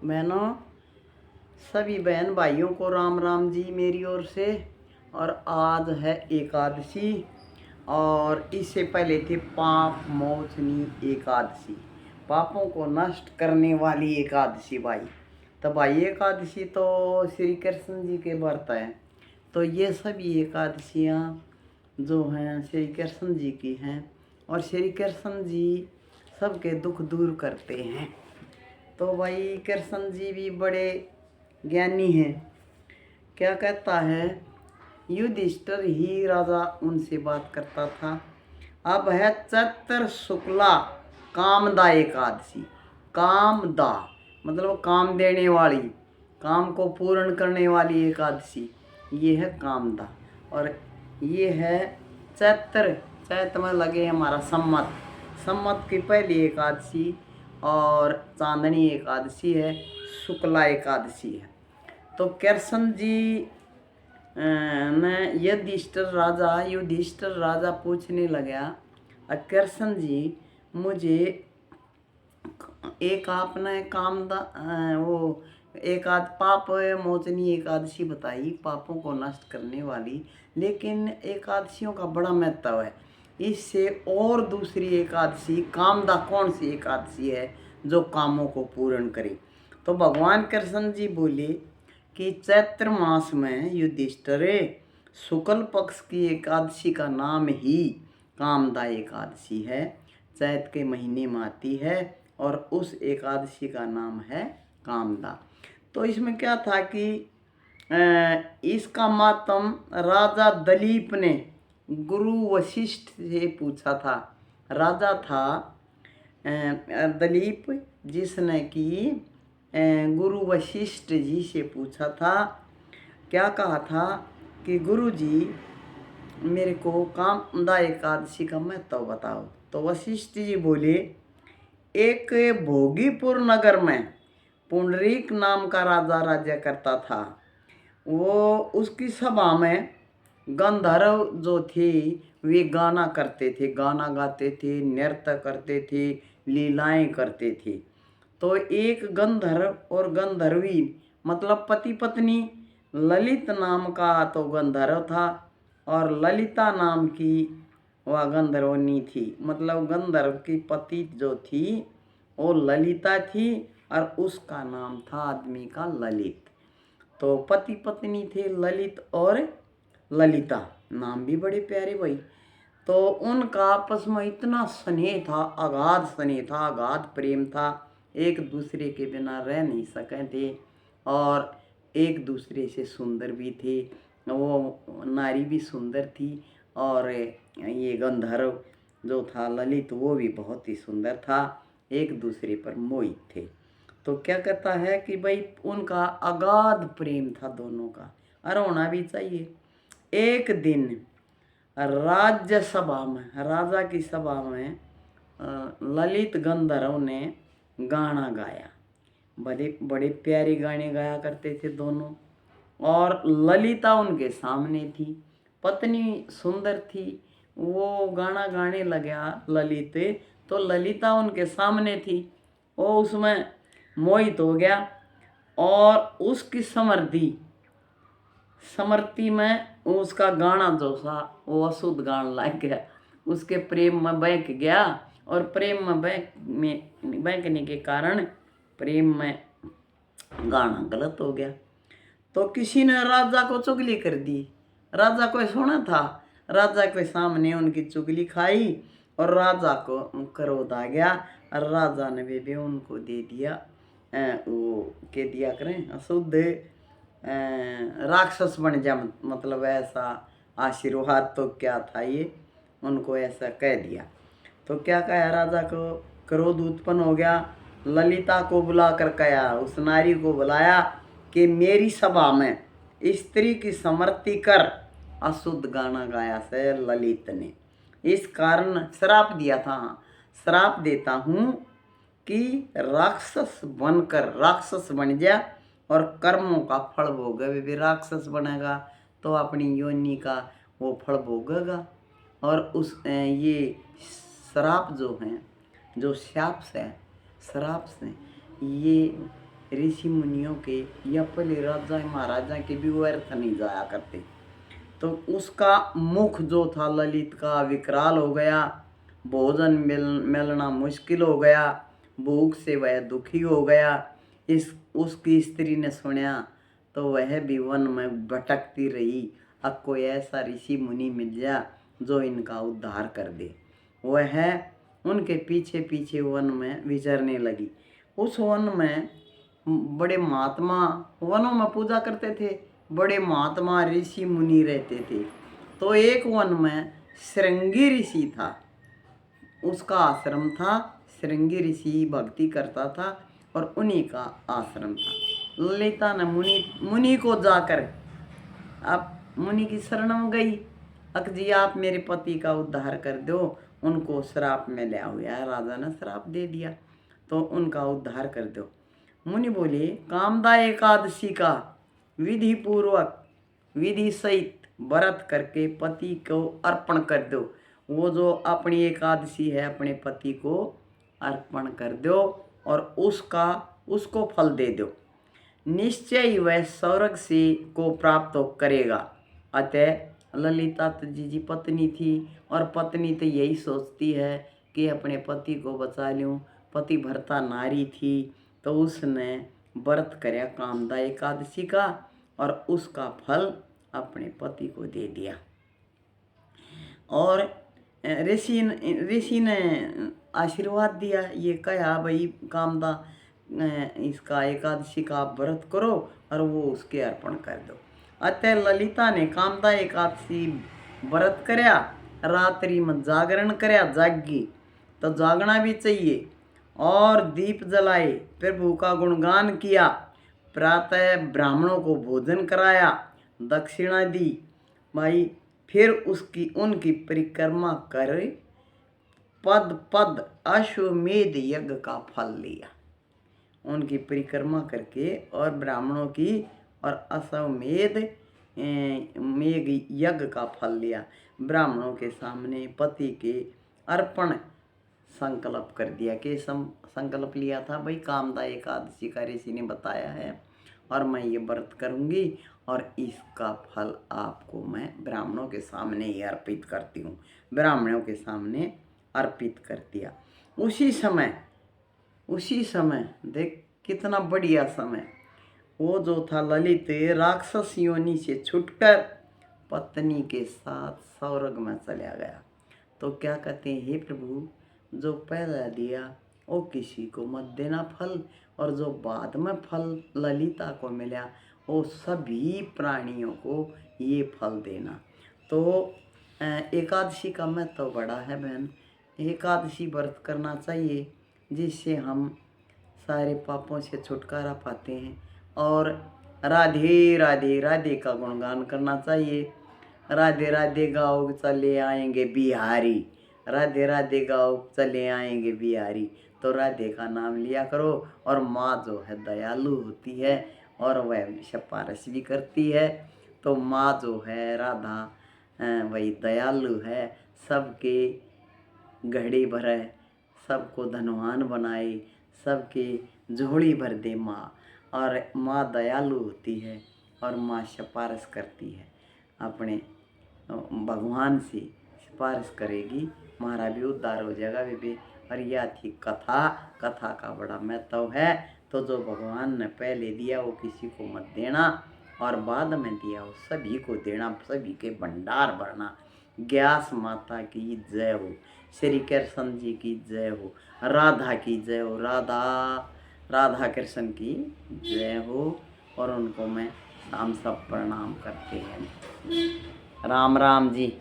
बहनों, सभी बहन भाइयों को राम राम जी मेरी ओर से। और आज है एकादशी, और इससे पहले थी पाप मोचनी एकादशी, पापों को नष्ट करने वाली एकादशी भाई। तो भाई एकादशी तो श्री कृष्ण जी के व्रत हैं, तो ये सभी एकादशियाँ जो हैं श्री कृष्ण जी की हैं, और श्री कृष्ण जी सबके दुख दूर करते हैं। तो भाई कृष्ण जी भी बड़े ज्ञानी हैं। क्या कहता है, युधिष्ठिर ही राजा उनसे बात करता था। अब है चैत्र शुक्ला कामदा एकादशी। कामदा मतलब काम देने वाली, काम को पूर्ण करने वाली एकादशी, ये है कामदा। और ये है चैत्र, चैत्र में लगे हमारा संवत, संवत की पहली एकादशी, और चांदनी एकादशी है, शुक्ला एकादशी है। तो कृष्ण जी ने युधिष्ठिर राजा पूछने लगा, कृष्ण जी मुझे एक आपने वो एक आध पाप मोचनी एकादशी बताई, पापों को नष्ट करने वाली, लेकिन एकादशियों का बड़ा महत्व है। इससे और दूसरी एकादशी कामदा कौन सी एकादशी है जो कामों को पूर्ण करे? तो भगवान कृष्ण जी बोले कि चैत्र मास में युधिष्ठिर शुक्ल पक्ष की एकादशी का नाम ही कामदा एकादशी है। चैत के महीने में आती है और उस एकादशी का नाम है कामदा। तो इसमें क्या था कि इसका मातम राजा दलीप ने गुरु वशिष्ठ से पूछा था। राजा था दलीप, जिसने कि गुरु वशिष्ठ जी से पूछा था। क्या कहा था कि गुरु जी मेरे को कामदा एकादशी का महत्व बताओ। तो वशिष्ठ जी बोले, एक भोगीपुर नगर में पुंडरीक नाम का राजा राज्य करता था। वो उसकी सभा में गंधर्व जो थे वे गाना करते थे, गाना गाते थे, नृत्य करते थे, लीलाएं करते थे। तो एक गंधर्व और गंधर्वी मतलब पति पत्नी, ललित नाम का तो गंधर्व था और ललिता नाम की वह गंधर्वनी थी। मतलब गंधर्व की पति जो थी वो ललिता थी और उसका नाम था आदमी का ललित। तो पति पत्नी थे ललित और ललिता, नाम भी बड़े प्यारे भाई। तो उनका आपस में इतना स्नेह था, अगाध स्नेह था, अगाध प्रेम था, एक दूसरे के बिना रह नहीं सके थे, और एक दूसरे से सुंदर भी थे। वो नारी भी सुंदर थी, और ये गंधर्व जो था ललित वो भी बहुत ही सुंदर था, एक दूसरे पर मोहित थे। तो क्या कहता है कि भाई उनका अगाध प्रेम था दोनों का, और होना भी चाहिए। एक दिन राज्यसभा में, राजा की सभा में ललित गंधर्व ने गाना गाया। बड़े बड़े प्यारे गाने गाया करते थे दोनों, और ललिता उनके सामने थी, पत्नी सुंदर थी। वो गाना गाने लगा ललित, तो ललिता उनके सामने थी, वो उसमें मोहित हो गया, और उसकी समृद्धि में उसका गाना जो था वो अशुद्ध गाना लग गया, उसके प्रेम में बहक गया, और प्रेम में बहकने के कारण प्रेम में गाना गलत हो गया। तो किसी ने राजा को चुगली कर दी, राजा को सुना था, राजा के सामने उनकी चुगली खाई, और राजा को क्रोध आ गया, और राजा ने भी उनको दे दिया वो के दिया करें अशुद्ध राक्षस बन जा, मतलब ऐसा आशीर्वाद तो क्या था ये, उनको ऐसा कह दिया। तो क्या कहा, राजा को क्रोध उत्पन्न हो गया, ललिता को बुला कर कहा, उस नारी को बुलाया कि मेरी सभा में स्त्री की समृद्धि कर। अशुद्ध गाना गाया से ललित ने, इस कारण श्राप दिया था। श्राप देता हूँ कि राक्षस बनकर राक्षस बन जा, और कर्मों का फल भोगे। भी राक्षस बनेगा तो अपनी योनि का वो फल भोगेगा। और उस ये श्राप जो हैं, जो शाप से श्राप से ये ऋषि मुनियों के या पहले राजा महाराजा के भी व्यर्थ नहीं जाया करते। तो उसका मुख जो था ललित का विकराल हो गया, भोजन मिलना मुश्किल हो गया, भूख से वह दुखी हो गया। इस उसकी स्त्री ने सुना तो वह भी वन में भटकती रही। अब कोई ऐसा ऋषि मुनि मिल जा जो इनका उद्धार कर दे। वह उनके पीछे पीछे वन में विचरने लगी। उस वन में बड़े महात्मा वनों में पूजा करते थे, बड़े महात्मा ऋषि मुनि रहते थे। तो एक वन में श्रृंगी ऋषि था, उसका आश्रम था। श्रृंगी ऋषि भक्ति करता था और उन्हीं का आश्रम था। ललिता ने मुनि को जाकर अब मुनि की शरण में गई। जी आप मेरे पति का उद्धार कर दो, उनको श्राप में लिया हुआ है, राजा ने श्राप दे दिया, तो उनका उद्धार कर दो। मुनि बोले कामदा एकादशी का विधि पूर्वक विधि सहित व्रत करके पति को अर्पण कर दो। वो जो अपनी एकादशी है अपने पति को अर्पण कर दो और उसको फल दे दो, निश्चय ही वह स्वर्ग से को प्राप्त करेगा। अतः ललिता जी पत्नी थी और पत्नी तो यही सोचती है कि अपने पति को बचा लूँ। पति भरता नारी थी तो उसने व्रत करया कामदा एकादशी का और उसका फल अपने पति को दे दिया। और ऋषि ने आशीर्वाद दिया, ये कहा भाई कामदा इसका एकादशी का आप व्रत करो और वो उसके अर्पण कर दो। अतः ललिता ने कामदा एकादशी व्रत करया, रात्रि में जागरण करया, जागी तो जागना भी चाहिए, और दीप जलाए, प्रभु का गुणगान किया, प्रातः ब्राह्मणों को भोजन कराया, दक्षिणा दी भाई, फिर उनकी परिक्रमा कर पद पद अश्वमेध यज्ञ का फल लिया। उनकी परिक्रमा करके और ब्राह्मणों की और अश्वमेध मेघ यज्ञ का फल लिया। ब्राह्मणों के सामने पति के अर्पण संकल्प कर दिया कि संकल्प लिया था भाई कामदा एकादशी का ऋषि ने बताया है और मैं ये व्रत करूँगी और इसका फल आपको मैं ब्राह्मणों के सामने ही अर्पित करती हूँ। ब्राह्मणों के सामने अर्पित कर दिया। उसी समय देख कितना बढ़िया समय, वो जो था ललित राक्षस योनि से छुटकर पत्नी के साथ स्वर्ग में चला गया। तो क्या कहते हैं, हे प्रभु जो पहला दिया वो किसी को मत देना फल, और जो बाद में फल ललिता को मिला वो सभी प्राणियों को ये फल देना। तो एकादशी का महत्व तो बड़ा है बहन। एकादशी व्रत करना चाहिए जिससे हम सारे पापों से छुटकारा पाते हैं, और राधे राधे राधे का गुणगान करना चाहिए। राधे राधे गाओ चले आएंगे बिहारी, राधे राधे गाओ चले आएंगे बिहारी। तो राधे का नाम लिया करो, और माँ जो है दयालु होती है और वह सिफारिश भी करती है। तो माँ जो है राधा वही दयालु है, सबके घड़ी भरे, सबको धनवान बनाए, सबके झोली भर दे माँ। और माँ दयालु होती है और माँ सिफारिश करती है, अपने भगवान से सिफारिश करेगी, हमारा भी उद्धार हो जाएगा बेबी। और यह थी कथा का बड़ा महत्व है। तो जो भगवान ने पहले दिया वो किसी को मत देना, और बाद में दिया वो सभी को देना, सभी के भंडार भरना। ग्यास माता की जय हो, श्री कृष्ण जी की जय हो, राधा की जय हो, राधा कृष्ण की जय हो। और उनको मैं हम सब प्रणाम करते हैं। राम राम जी।